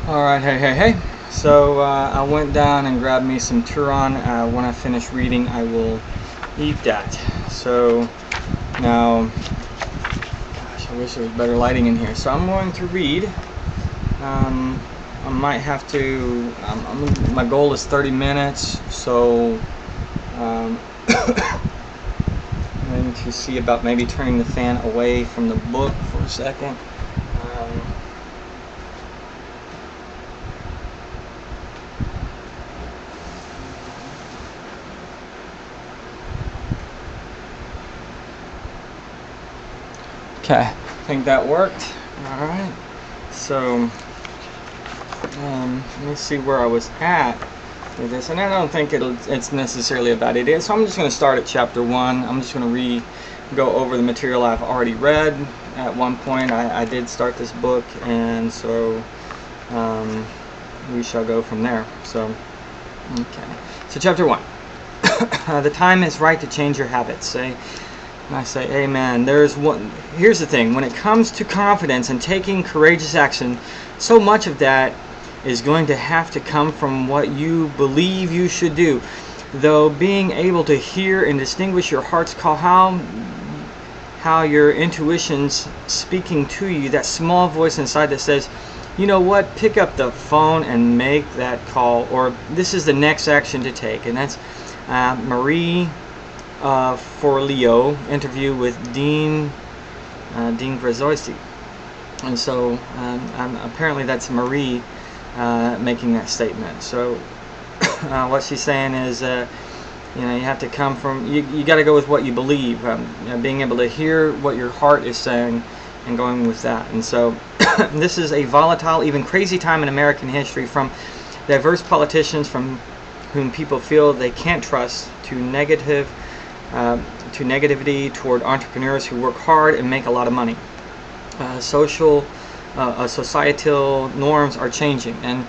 Alright, hey. So I went down and grabbed me some Turon. When I finish reading, I will eat that. So now, gosh, I wish there was better lighting in here. So I'm going to read. I might have to, my goal is 30 minutes, so I'm going to see about maybe turning the fan away from the book for a second. Okay, I think that worked. Alright, so let me see where I was at with this, and I don't think it's necessarily a bad idea, so I'm just going to start at chapter 1. I'm just going to go over the material I've already read. At one point I did start this book, and so we shall go from there. So okay, so chapter 1. The time is right to change your habits. And I say, amen. Here's the thing. When it comes to confidence and taking courageous action, so much of that is going to have to come from what you believe you should do. Though being able to hear and distinguish your heart's call, how your intuition's speaking to you, that small voice inside that says, you know what, pick up the phone and make that call, or this is the next action to take. And that's Marie Forleo interview with Dean Grazoisi, and so apparently that's Marie making that statement. So what she's saying is, you have to come from, you got to go with what you believe, being able to hear what your heart is saying and going with that. And so this is a volatile, even crazy time in American history, from diverse politicians from whom people feel they can't trust, to negativity toward entrepreneurs who work hard and make a lot of money. Societal norms are changing, and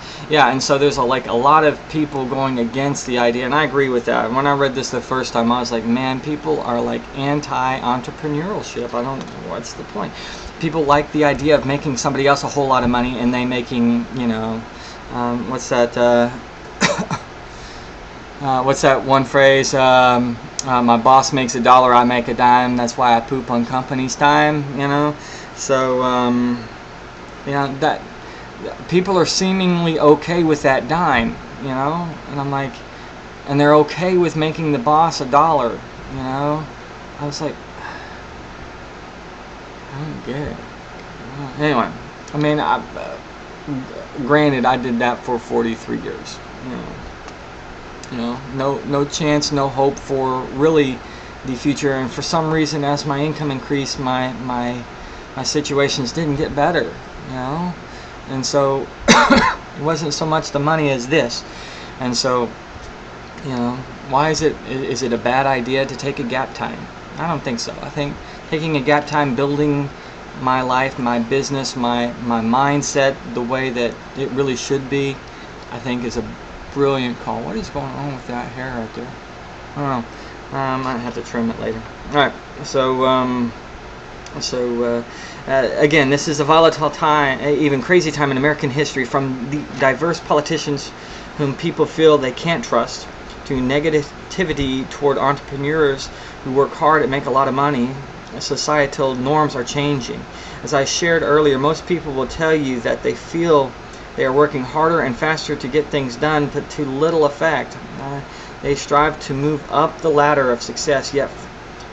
so there's a lot of people going against the idea, and I agree with that. When I read this the first time, I was like, man, people are like anti-entrepreneurship. I don't, what's the point? People like the idea of making somebody else a whole lot of money, and they making, what's that what's that one phrase? My boss makes $1, I make a dime. That's why I poop on company's time. So that people are seemingly okay with that dime. And I'm like, and they're okay with making the boss $1. I was like, I don't get it. Anyway, I mean, granted, I did that for 43 years. No chance, no hope for really the future. And for some reason, as my income increased, my situations didn't get better. And so it wasn't so much the money as this. And so, why is it a bad idea to take a gap time? I don't think so. I think taking a gap time, building my life, my business, my mindset the way that it really should be, I think is a brilliant call. What is going on with that hair right there? I don't know. I might have to trim it later. Alright, so again, this is a volatile time, even crazy time in American history, from the diverse politicians whom people feel they can't trust, to negativity toward entrepreneurs who work hard and make a lot of money. Societal norms are changing. As I shared earlier, most people will tell you that they feel they are working harder and faster to get things done, but to little effect. They strive to move up the ladder of success, yet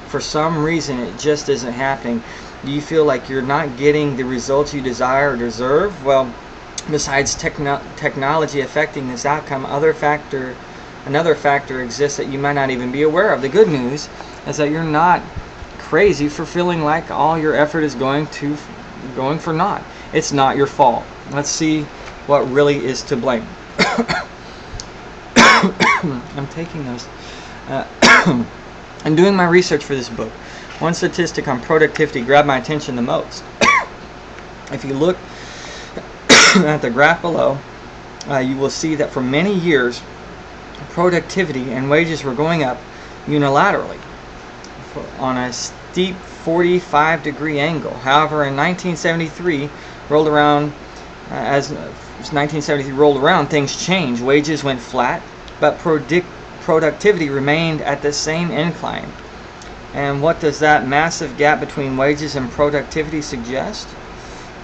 for some reason it just isn't happening. Do you feel like you're not getting the results you desire or deserve? Well, besides technology affecting this outcome, another factor exists that you might not even be aware of. The good news is that you're not crazy for feeling like all your effort is going for naught. It's not your fault. Let's see what really is to blame. I'm taking those. I'm doing my research for this book. One statistic on productivity grabbed my attention the most. If you look at the graph below, you will see that for many years, productivity and wages were going up unilaterally on a steep 45-degree angle. However, in 1973 rolled around, As 1973 rolled around, things changed. Wages went flat, but productivity remained at the same incline. And what does that massive gap between wages and productivity suggest?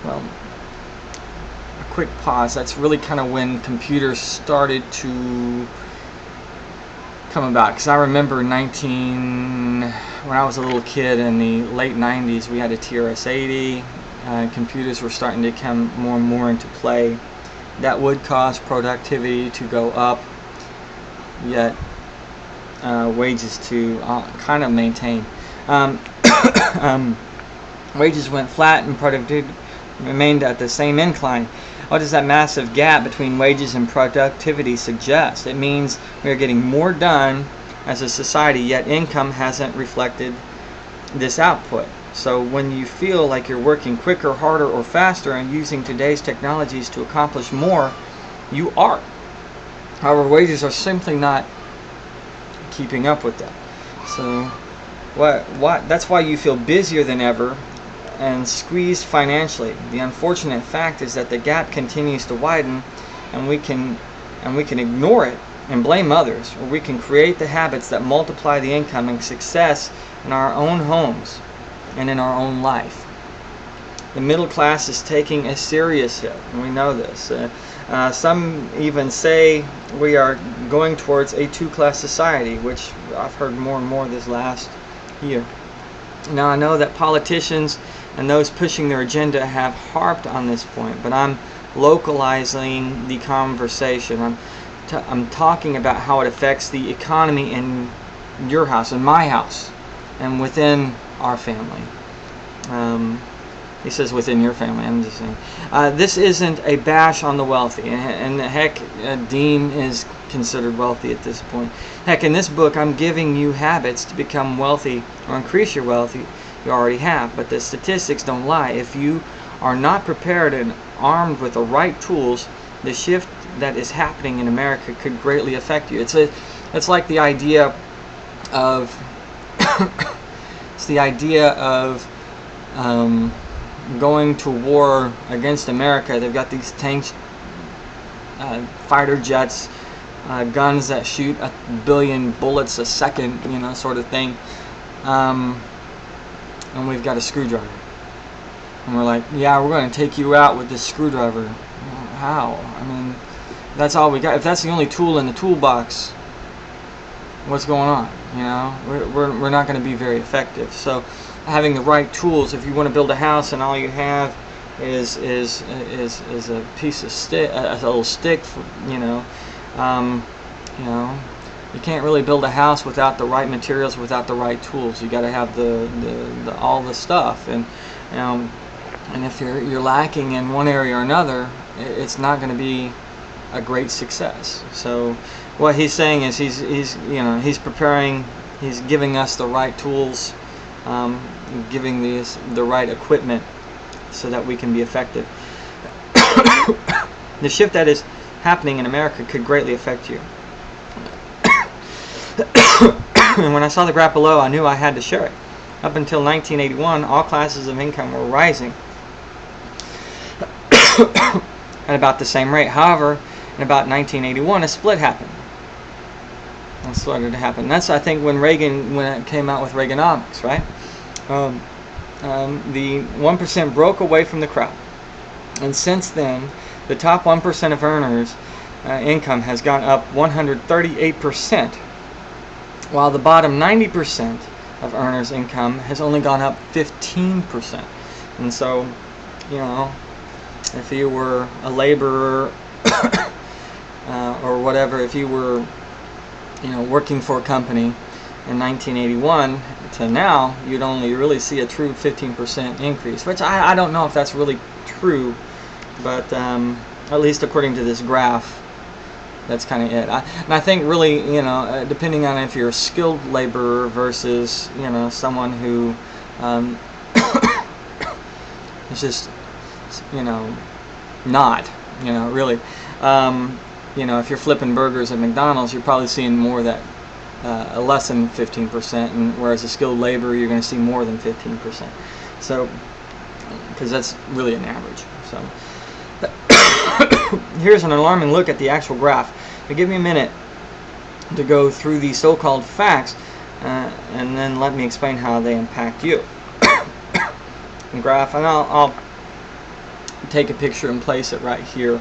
Well, a quick pause. That's really kind of when computers started to come about. Because I remember when I was a little kid in the late 90s, we had a TRS-80. Computers were starting to come more and more into play. That would cause productivity to go up, yet wages to kind of maintain. Wages went flat and productivity remained at the same incline. What does that massive gap between wages and productivity suggest? It means we are getting more done as a society, yet income hasn't reflected this output. So when you feel like you're working quicker, harder, or faster and using today's technologies to accomplish more, you are. However, wages are simply not keeping up with that. So that's why you feel busier than ever and squeezed financially. The unfortunate fact is that the gap continues to widen, and we can ignore it and blame others, or we can create the habits that multiply the income and success in our own homes and in our own life. The middle class is taking a serious hit, and we know this. Some even say we are going towards a two-class society, which I've heard more and more this last year. Now, I know that politicians and those pushing their agenda have harped on this point, but I'm localizing the conversation. I'm talking about how it affects the economy in your house, in my house, and within our family. He says within your family. I'm just saying. This isn't a bash on the wealthy, and heck, Dean is considered wealthy at this point. Heck, in this book, I'm giving you habits to become wealthy or increase your wealth you already have. But the statistics don't lie. If you are not prepared and armed with the right tools, the shift that is happening in America could greatly affect you. It's like the idea of going to war against America. They've got these tanks, fighter jets, guns that shoot 1 billion bullets a second, sort of thing. And we've got a screwdriver. And we're like, yeah, we're going to take you out with this screwdriver. How? I mean, that's all we got. If that's the only tool in the toolbox, what's going on? We're not going to be very effective. So having the right tools, if you want to build a house and all you have is a piece of stick, a little stick, you can't really build a house without the right materials, without the right tools. You got to have the all the stuff, and if you're lacking in one area or another, it's not going to be a great success. So what he's saying is he's preparing, he's giving us the right tools, giving the right equipment so that we can be effective. The shift that is happening in America could greatly affect you. And when I saw the graph below, I knew I had to share it. Up until 1981, all classes of income were rising at about the same rate. However, in about 1981, a split happened. That started to happen. That's, I think, when it came out with Reaganomics, right? The 1% broke away from the crowd. And since then, the top 1% of earners' income has gone up 138%, while the bottom 90% of earners' income has only gone up 15%. And so, if you were a laborer or whatever, if you were, working for a company in 1981 to now, you'd only really see a true 15% increase, which I don't know if that's really true, but at least according to this graph, that's kind of it. And I think really, depending on if you're a skilled laborer versus, someone who is just, not, really. If you're flipping burgers at McDonald's, you're probably seeing more that less than 15%, and whereas a skilled laborer, you're going to see more than 15%. So, because that's really an average. So, Here's an alarming look at the actual graph. But give me a minute to go through these so-called facts, and then let me explain how they impact you. Graph, and I'll take a picture and place it right here.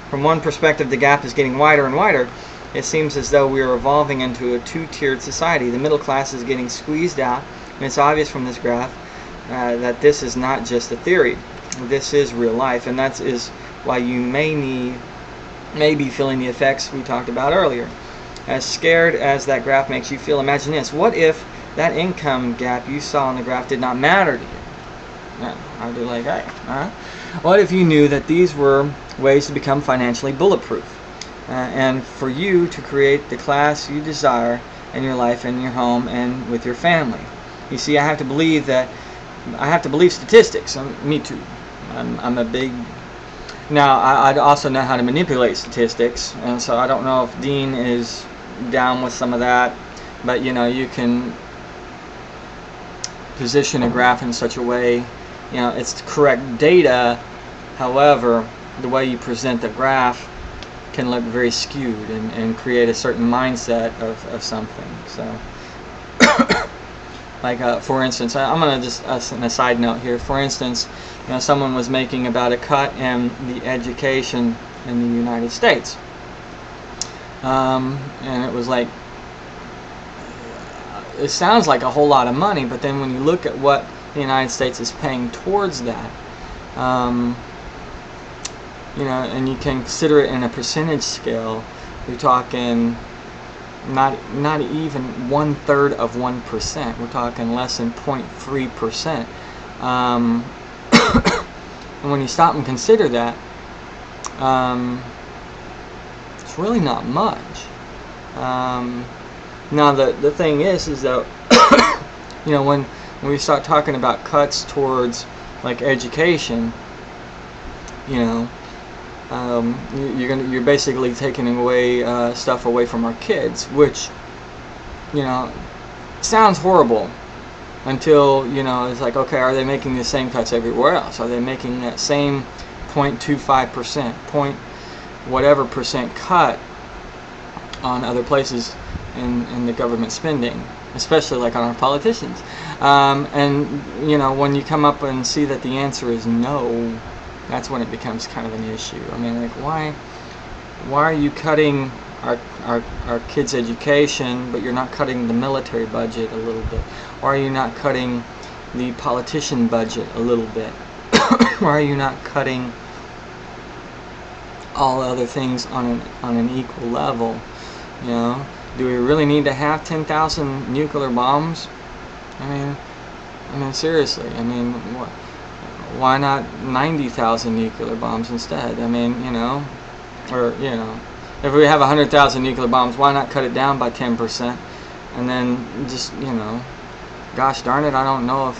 From one perspective, the gap is getting wider and wider. It seems as though we are evolving into a two-tiered society. The middle class is getting squeezed out, and it's obvious from this graph that this is not just a theory. This is real life, and that is why you may be feeling the effects we talked about earlier. As scared as that graph makes you feel, imagine this. What if that income gap you saw on the graph did not matter to you? I'd be like, hey, what if you knew that these were ways to become financially bulletproof, and for you to create the class you desire in your life, in your home, and with your family? You see, I have to believe statistics. Me too. I'm a big... Now, I also know how to manipulate statistics, and so I don't know if Dean is down with some of that, but you can position a graph in such a way, it's correct data. However, the way you present the graph can look very skewed and create a certain mindset of something. So, like for instance, I'm going to just, on a side note here, for instance, someone was making about a cut in the education in the United States. And it was like, it sounds like a whole lot of money, but then when you look at what the United States is paying towards that, and you can consider it in a percentage scale, you're talking not even 1/3 of 1%. We're talking less than 0.3%. And when you stop and consider that, it's really not much. Now the thing is that when we start talking about cuts towards like education, you're basically taking away stuff away from our kids, which sounds horrible until it's like, okay, are they making the same cuts everywhere else? Are they making that same 0.25%, point whatever percent cut on other places in the government spending, especially like on our politicians? And when you come up and see that the answer is no, that's when it becomes kind of an issue. I mean, like, why are you cutting our kids' education, but you're not cutting the military budget a little bit? Why are you not cutting the politician budget a little bit? Why are you not cutting all other things on an equal level? Do we really need to have 10,000 nuclear bombs? I mean seriously. I mean, why not 90,000 nuclear bombs instead? I mean, if we have 100,000 nuclear bombs, why not cut it down by 10%? And then just, gosh darn it, I don't know if,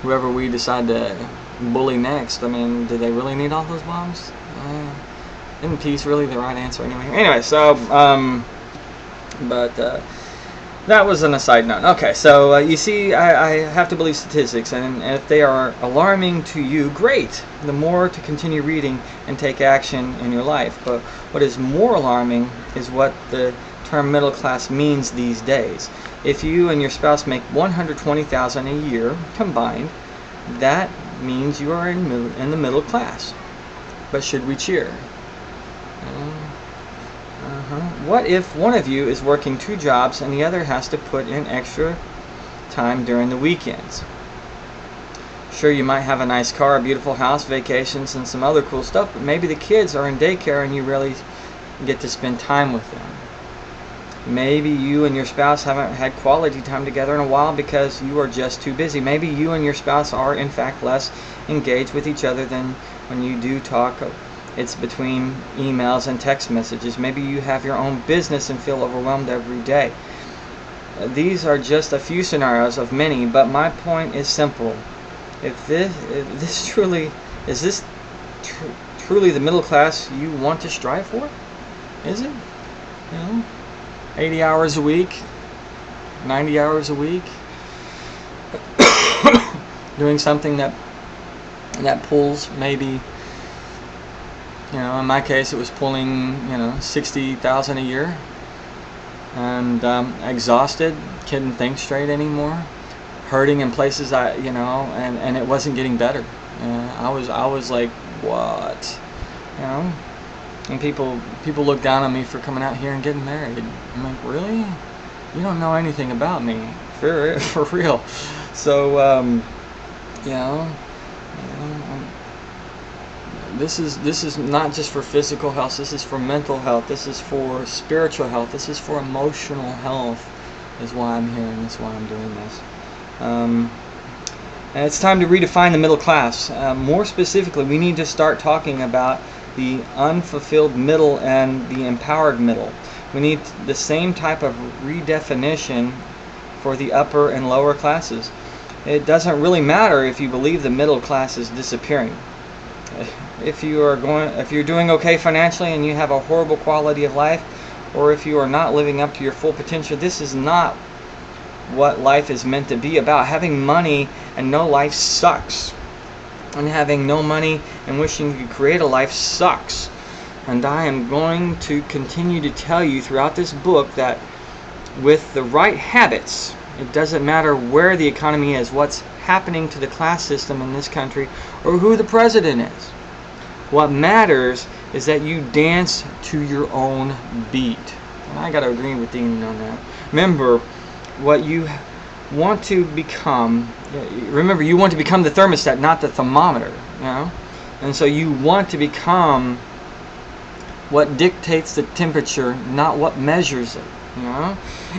whoever we decide to bully next, I mean, do they really need all those bombs? Isn't peace really the right answer anyway? Anyway, so, that was on a side note. Okay, so you see, I have to believe statistics, and if they are alarming to you, great. The more to continue reading and take action in your life. But what is more alarming is what the term middle class means these days. If you and your spouse make $120,000 a year combined, that means you are in the middle class. But should we cheer? What if one of you is working 2 jobs and the other has to put in extra time during the weekends? Sure, you might have a nice car, a beautiful house, vacations, and some other cool stuff, but maybe the kids are in daycare and you really get to spend time with them. Maybe you and your spouse haven't had quality time together in a while because you are just too busy. Maybe you and your spouse are in fact less engaged with each other than when you do talk. It's between emails and text messages. Maybe you have your own business and feel overwhelmed every day. These are just a few scenarios of many, but my point is simple. Is this truly the middle class you want to strive for? Is it? 80 hours a week, 90 hours a week, doing something that pulls maybe, in my case it was pulling, $60,000 a year, and exhausted, couldn't think straight anymore, hurting in places and it wasn't getting better. I was like, what? And people look down on me for coming out here and getting married. I'm like, really? You don't know anything about me, for real. So this is not just for physical health. This is for mental health. This is for spiritual health. This is for emotional health. Is why I'm here, and that's why I'm doing this. And it's time to redefine the middle class. More specifically, we need to start talking about the unfulfilled middle and the empowered middle. We need the same type of redefinition for the upper and lower classes. It doesn't really matter if you believe the middle class is disappearing. If you're doing okay financially and you have a horrible quality of life, or if you are not living up to your full potential, this is not what life is meant to be about. Having money and no life sucks. And having no money and wishing you could create a life sucks. And I am going to continue to tell you throughout this book that with the right habits, it doesn't matter where the economy is, what's happening to the class system in this country, or who the president is. What matters is that you dance to your own beat. And I got to agree with Dean on that. Remember, what you want to become, you want to become the thermostat, not the thermometer, And so you want to become what dictates the temperature, not what measures it,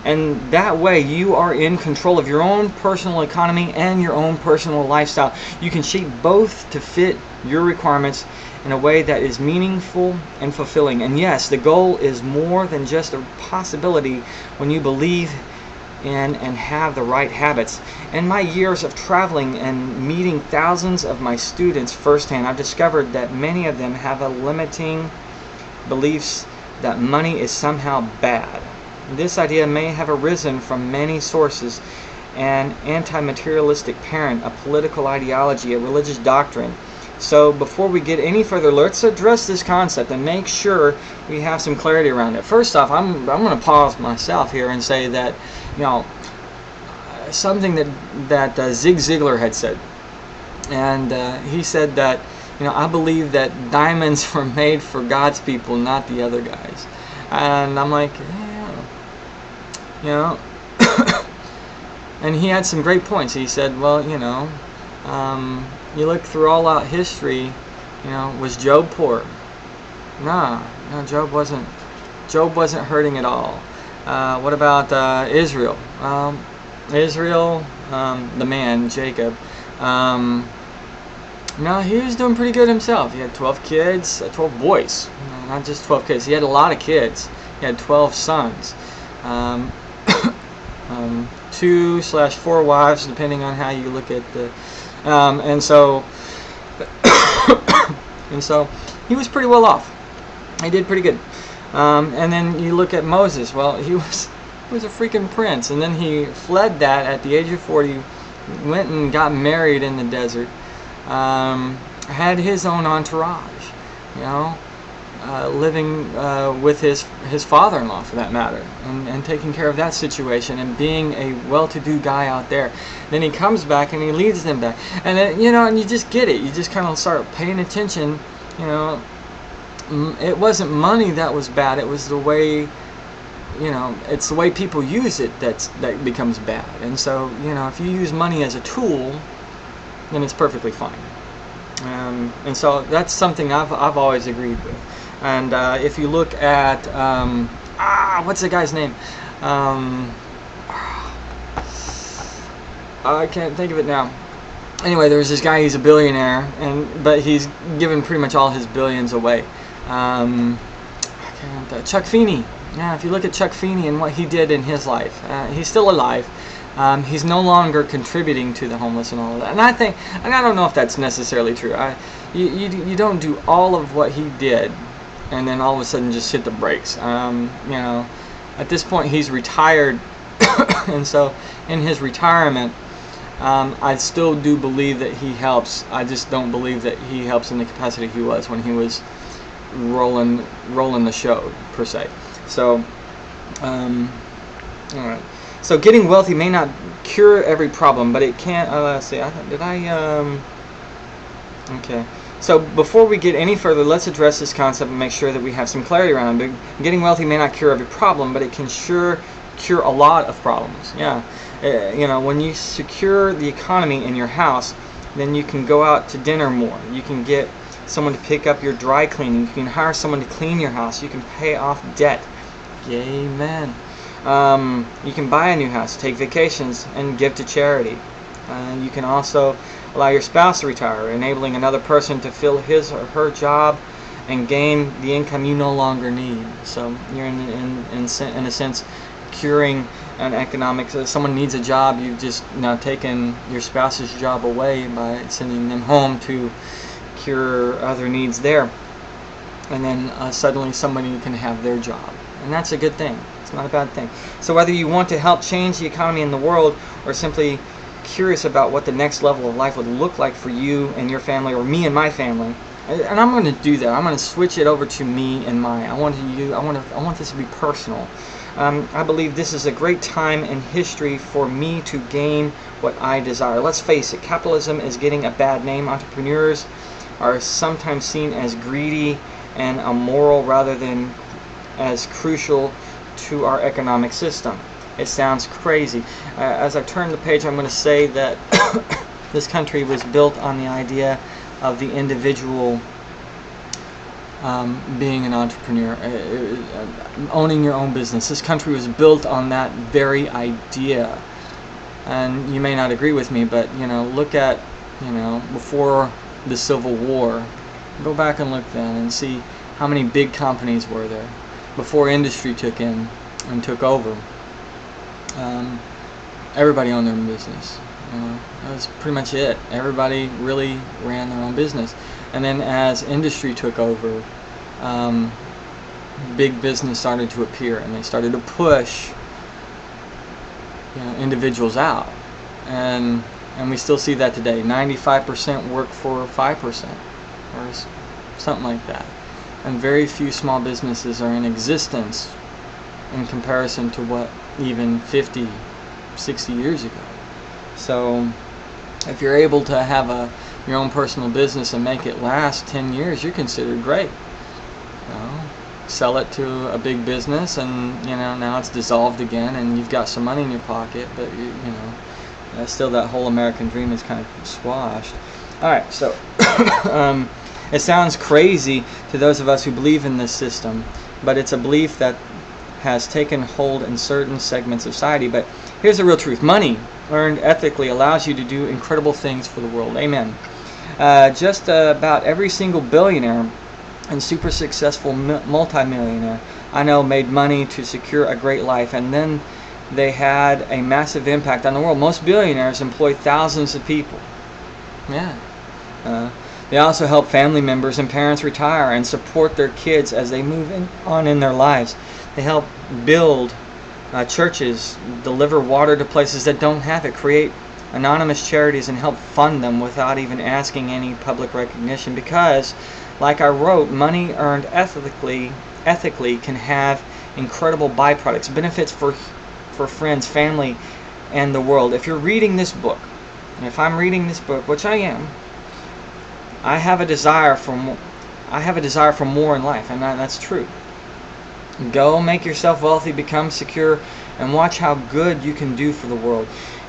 And that way you are in control of your own personal economy and your own personal lifestyle. You can shape both to fit your requirements in a way that is meaningful and fulfilling. And yes, the goal is more than just a possibility when you believe in and have the right habits. In my years of traveling and meeting thousands of my students firsthand, I've discovered that many of them have a limiting beliefs that money is somehow bad. This idea may have arisen from many sources: an anti-materialistic parent, a political ideology, a religious doctrine. So before we get any further, let's address this concept and make sure we have some clarity around it. First off, I'm going to pause myself here and say that, something that Zig Ziglar had said. And he said that, I believe that diamonds were made for God's people, not the other guys. And I'm like, and he had some great points. He said, well, you look through all out history, was Job poor? No, Job wasn't hurting at all. What about Israel? Israel, the man, Jacob, no, he was doing pretty good himself. He had 12 kids, 12 boys, not just 12 kids. He had a lot of kids. He had 12 sons, 2/4 wives, depending on how you look at the, and so he was pretty well off. He did pretty good. And then you look at Moses. Well, he was a freaking prince, and then he fled that at the age of 40, went and got married in the desert, had his own entourage, living with his father-in-law, for that matter, and taking care of that situation and being a well-to-do guy out there. Then he comes back and he leads them back, and then, and you just get it. You just kind of start paying attention. It wasn't money that was bad. It was the way, it's the way people use it that becomes bad. And so, if you use money as a tool, then it's perfectly fine. And so that's something I've always agreed with. And if you look at what's the guy's name? I can't think of it now. Anyway, there's this guy. He's a billionaire, but he's given pretty much all his billions away. Chuck Feeney. Yeah, if you look at Chuck Feeney and what he did in his life, he's still alive. He's no longer contributing to the homeless and all of that. And I don't know if that's necessarily true. You don't do all of what he did and then all of a sudden just hit the brakes. At this point he's retired, and so in his retirement, I still do believe that he helps. I just don't believe that he helps in the capacity he was when he was rolling the show, per se. So, all right. So getting wealthy may not cure every problem, but it can. Let's see. Okay. So before we get any further, let's address this concept and make sure that we have some clarity around it. Getting wealthy may not cure every problem, but it can sure cure a lot of problems. Yeah. When you secure the economy in your house, then you can go out to dinner more. You can get someone to pick up your dry cleaning. You can hire someone to clean your house. You can pay off debt. Amen. You can buy a new house, take vacations, and give to charity. You can also allow your spouse to retire, enabling another person to fill his or her job and gain the income you no longer need. So you're in a sense curing an economic. So if someone needs a job, you've just now taken your spouse's job away by sending them home to cure other needs there, and then suddenly somebody can have their job, and that's a good thing. It's not a bad thing. So whether you want to help change the economy in the world, or simply curious about what the next level of life would look like for you and your family, or me and my family, and I'm going to do that. I'm going to switch it over to me and my. I want this to be personal. I believe this is a great time in history for me to gain what I desire. Let's face it, capitalism is getting a bad name. Entrepreneurs are sometimes seen as greedy and immoral rather than as crucial to our economic system. It sounds crazy. As I turn the page, I'm going to say that this country was built on the idea of the individual being an entrepreneur, owning your own business. This country was built on that very idea. And you may not agree with me, but look at before the Civil War. Go back and look then and see how many big companies were there before industry took over. Everybody owned their own business. That was pretty much it. Everybody really ran their own business. And then as industry took over, big business started to appear, and they started to push individuals out. And we still see that today. 95% work for 5%, or something like that. And very few small businesses are in existence in comparison to what even 50, 60 years ago. So if you're able to have your own personal business and make it last 10 years, you're considered great. Sell it to a big business, and now it's dissolved again, and you've got some money in your pocket, but still that whole American dream is kind of squashed. All right, so it sounds crazy to those of us who believe in this system, but it's a belief that has taken hold in certain segments of society. But here's the real truth. Money earned ethically allows you to do incredible things for the world. Amen. Just about every single billionaire and super successful multimillionaire I know made money to secure a great life, and then they had a massive impact on the world. Most billionaires employ thousands of people. Yeah. They also help family members and parents retire and support their kids as they move on in their lives. They help build churches, deliver water to places that don't have it, create anonymous charities, and help fund them without even asking any public recognition. Because, like I wrote, money earned ethically can have incredible byproducts, benefits for friends, family, and the world. If you're reading this book, and if I'm reading this book, which I am, I have a desire for more. I have a desire for more in life, and that's true. Go make yourself wealthy, become secure, and watch how good you can do for the world.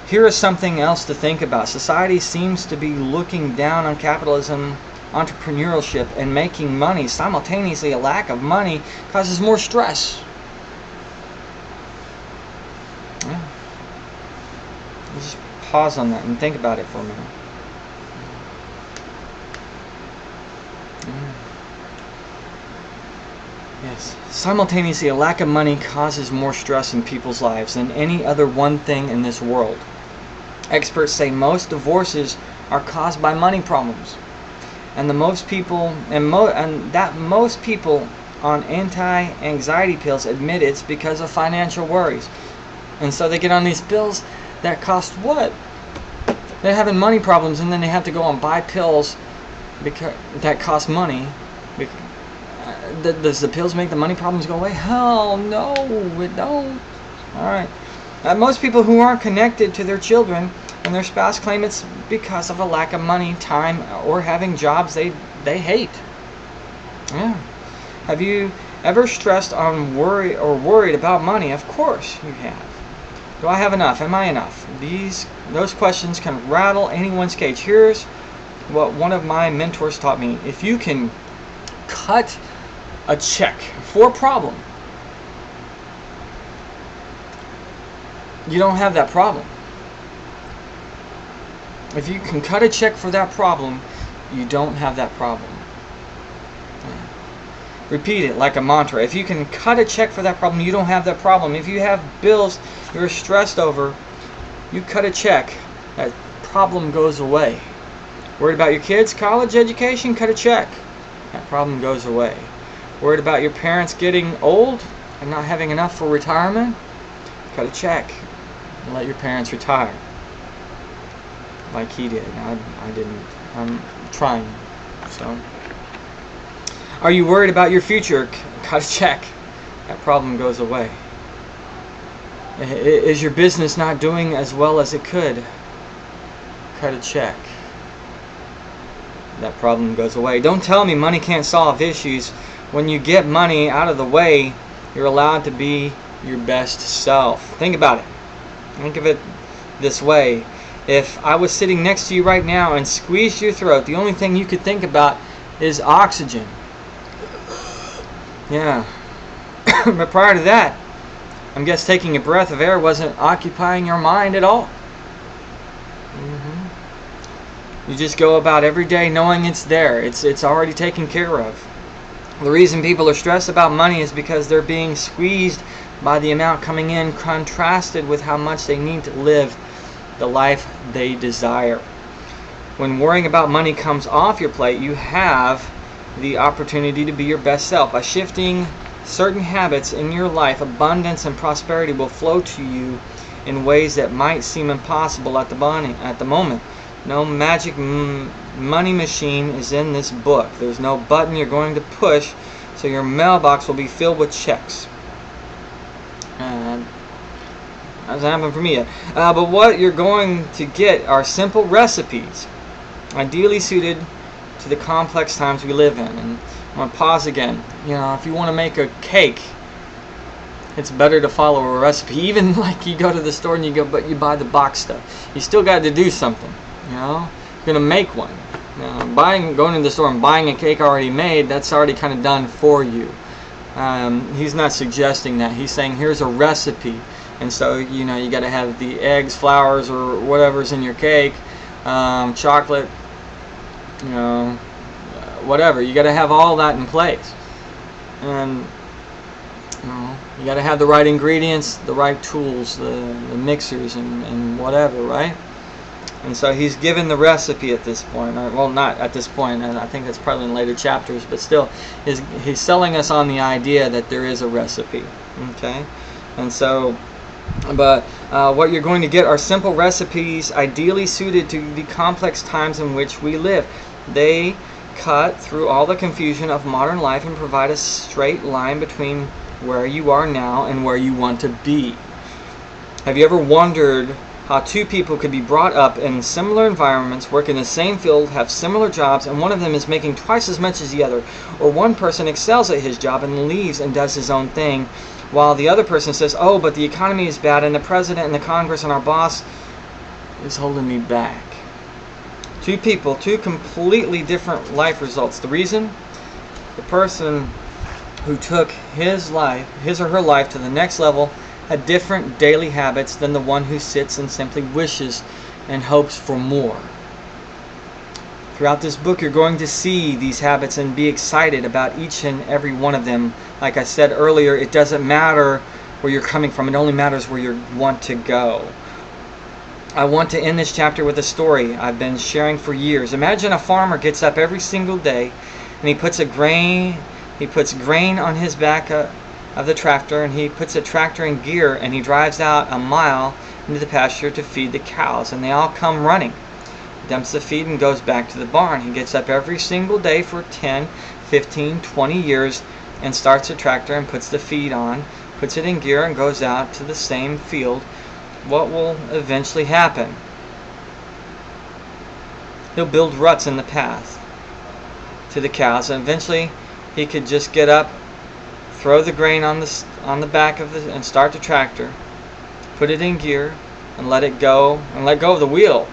Here is something else to think about. Society seems to be looking down on capitalism, entrepreneurship, and making money. Simultaneously, a lack of money causes more stress. Yeah. Just pause on that and think about it for a minute. Yes. Simultaneously, a lack of money causes more stress in people's lives than any other one thing in this world. Experts say most divorces are caused by money problems, and most people on anti-anxiety pills admit it's because of financial worries. And so they get on these pills that cost what? They're having money problems, and then they have to go and buy pills because that cost money. Does the pills make the money problems go away? Hell no, it don't. Alright. Most people who aren't connected to their children and their spouse claim it's because of a lack of money, time, or having jobs they hate. Yeah. Have you ever stressed on worried about money? Of course you have. Do I have enough? Am I enough? Those questions can rattle anyone's cage. Here's what one of my mentors taught me. If you can cut a check for a problem, you don't have that problem. If you can cut a check for that problem, you don't have that problem. Repeat it like a mantra. If you can cut a check for that problem, you don't have that problem. If you have bills you're stressed over, you cut a check, that problem goes away. Worried about your kids' college education, cut a check. That problem goes away. Worried about your parents getting old and not having enough for retirement, cut a check and let your parents retire. Like he did. I didn't. I'm trying. So, are you worried about your future? Cut a check. That problem goes away. Is your business not doing as well as it could? Cut a check. That problem goes away. Don't tell me money can't solve issues. When you get money out of the way, you're allowed to be your best self. Think about it. Think of it this way. If I was sitting next to you right now and squeezed your throat, the only thing you could think about is oxygen. Yeah. But prior to that, I'm guess taking a breath of air wasn't occupying your mind at all. You just go about every day knowing it's there. It's already taken care of. The reason people are stressed about money is because they're being squeezed by the amount coming in, contrasted with how much they need to live the life they desire. When worrying about money comes off your plate, you have the opportunity to be your best self. By shifting certain habits in your life, abundance and prosperity will flow to you in ways that might seem impossible at the moment. No magic money machine is in this book. There's no button you're going to push, so your mailbox will be filled with checks. Hasn't happened for me yet. But what you're going to get are simple recipes, ideally suited to the complex times we live in. And I'm going to pause again. If you want to make a cake, it's better to follow a recipe. Even like you go to the store and you buy the box stuff. You still got to do something. You're going to make one. Going to the store and buying a cake already made, that's already kind of done for you. He's not suggesting that. He's saying here's a recipe. And so, you got to have the eggs, flours, or whatever's in your cake, chocolate, whatever. You got to have all that in place. And, you got to have the right ingredients, the right tools, the mixers, and whatever, right? And so he's given the recipe at this point. Well, not at this point, and I think that's probably in later chapters, but still, he's selling us on the idea that there is a recipe. Okay? And so, but what you're going to get are simple recipes ideally suited to the complex times in which we live. They cut through all the confusion of modern life and provide a straight line between where you are now and where you want to be. Have you ever wondered how two people could be brought up in similar environments, work in the same field, have similar jobs, and one of them is making twice as much as the other, or one person excels at his job and leaves and does his own thing, while the other person says, oh, but the economy is bad, and the president and the Congress and our boss is holding me back. Two people, two completely different life results. The reason? The person who took his or her life to the next level had different daily habits than the one who sits and simply wishes and hopes for more. Throughout this book, you're going to see these habits and be excited about each and every one of them. Like I said earlier, it doesn't matter where you're coming from. It only matters where you want to go. I want to end this chapter with a story I've been sharing for years. Imagine a farmer gets up every single day and he puts grain on his back of the tractor, and he puts the tractor in gear, and he drives out a mile into the pasture to feed the cows, and they all come running. dumps the feed and goes back to the barn. He gets up every single day for 10, 15, 20 years and starts a tractor and puts the feed on, puts it in gear and goes out to the same field. What will eventually happen? He'll build ruts in the path to the cows, and eventually he could just get up, throw the grain on the back of the and start the tractor, put it in gear, and let go of the wheel.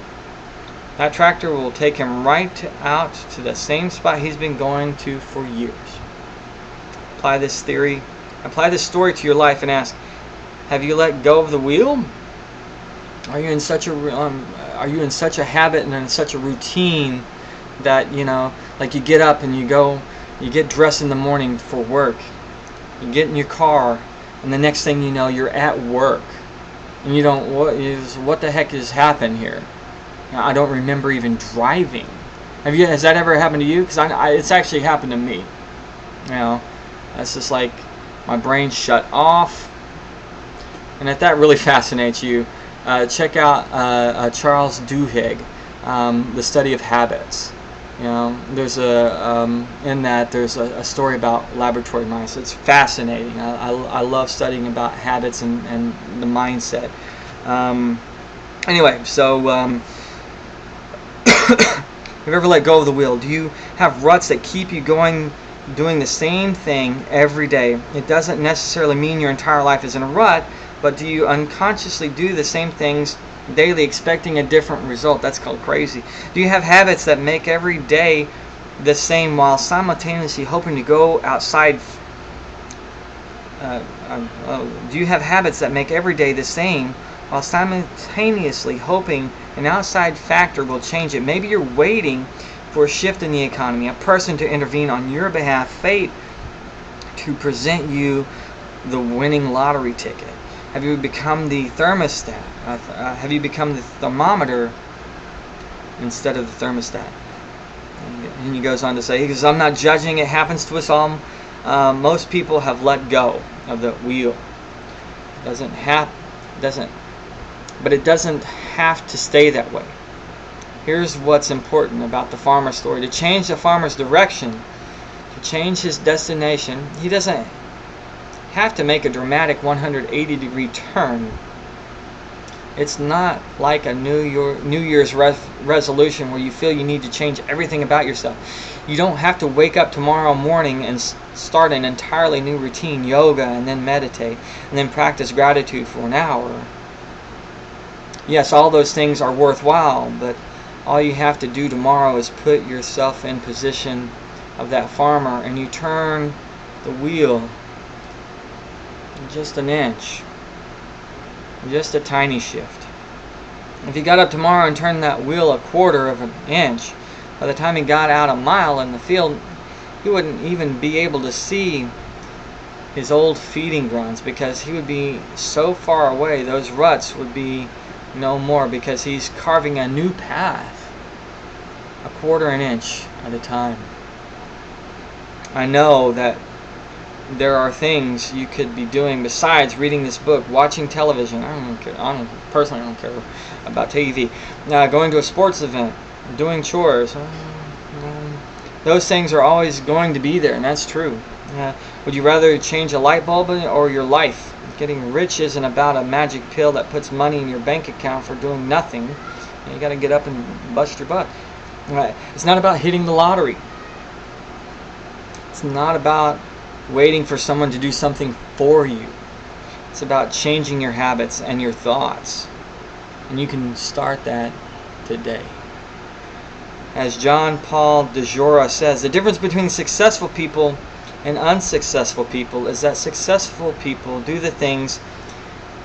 That tractor will take him right out to the same spot he's been going to for years. Apply this story to your life and ask, have you let go of the wheel? Are you in such a habit and in such a routine that, like you get up and you get dressed in the morning for work, you get in your car, and the next thing you know, you're at work, and you don't, what the heck has happened here? I don't remember even driving. Has that ever happened to you? Because it's actually happened to me. That's just like my brain shut off. And if that really fascinates you, check out Charles Duhigg, The Study of Habits. There's there's a story about laboratory mice. It's fascinating. I love studying about habits and the mindset. Anyway, so have you ever let go of the wheel? Do you have ruts that keep you going, doing the same thing every day? It doesn't necessarily mean your entire life is in a rut, but do you unconsciously do the same things daily, expecting a different result? That's called crazy. Do you have habits that make every day the same while simultaneously hoping to go outside? Do you have habits that make every day the same while simultaneously hoping an outside factor will change it? Maybe you're waiting for a shift in the economy, a person to intervene on your behalf, fate to present you the winning lottery ticket. Have you become the thermostat? Have you become the thermometer instead of the thermostat? And he goes on to say, because I'm not judging, it happens to us all. Most people have let go of the wheel. But it doesn't have to stay that way. Here's what's important about the farmer's story. To change the farmer's direction, to change his destination, he doesn't have to make a dramatic 180-degree turn. It's not like a New Year's resolution where you feel you need to change everything about yourself. You don't have to wake up tomorrow morning and start an entirely new routine, yoga, and then meditate, and then practice gratitude for an hour. Yes, all those things are worthwhile, but all you have to do tomorrow is put yourself in position of that farmer, and you turn the wheel just an inch, just a tiny shift. If he got up tomorrow and turned that wheel a quarter of an inch, by the time he got out a mile in the field, he wouldn't even be able to see his old feeding grounds because he would be so far away. Those ruts would be no more because he's carving a new path, a quarter an inch at a time. I know that there are things you could be doing besides reading this book, watching television. I personally don't care about TV. Going to a sports event, doing chores. Those things are always going to be there, and that's true. Would you rather change a light bulb or your life? Getting rich isn't about a magic pill that puts money in your bank account for doing nothing. You got to get up and bust your butt. It's not about hitting the lottery. It's not about waiting for someone to do something for you. It's about changing your habits and your thoughts. And you can start that today. As John Paul DeJora says, the difference between successful people and unsuccessful people is that successful people do the things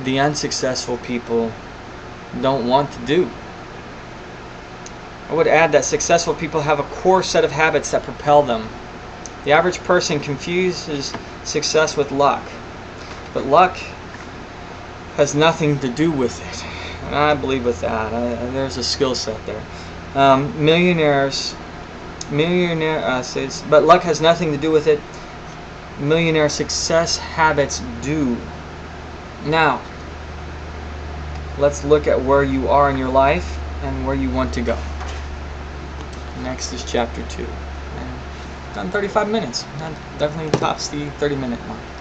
the unsuccessful people don't want to do. I would add that successful people have a core set of habits that propel them. The average person confuses success with luck, but luck has nothing to do with it. And I believe with that. There's a skill set there. Millionaire says, but luck has nothing to do with it. Millionaire success habits do. Now, let's look at where you are in your life and where you want to go. next is chapter 2. And done 35 minutes. That definitely tops the 30-minute mark.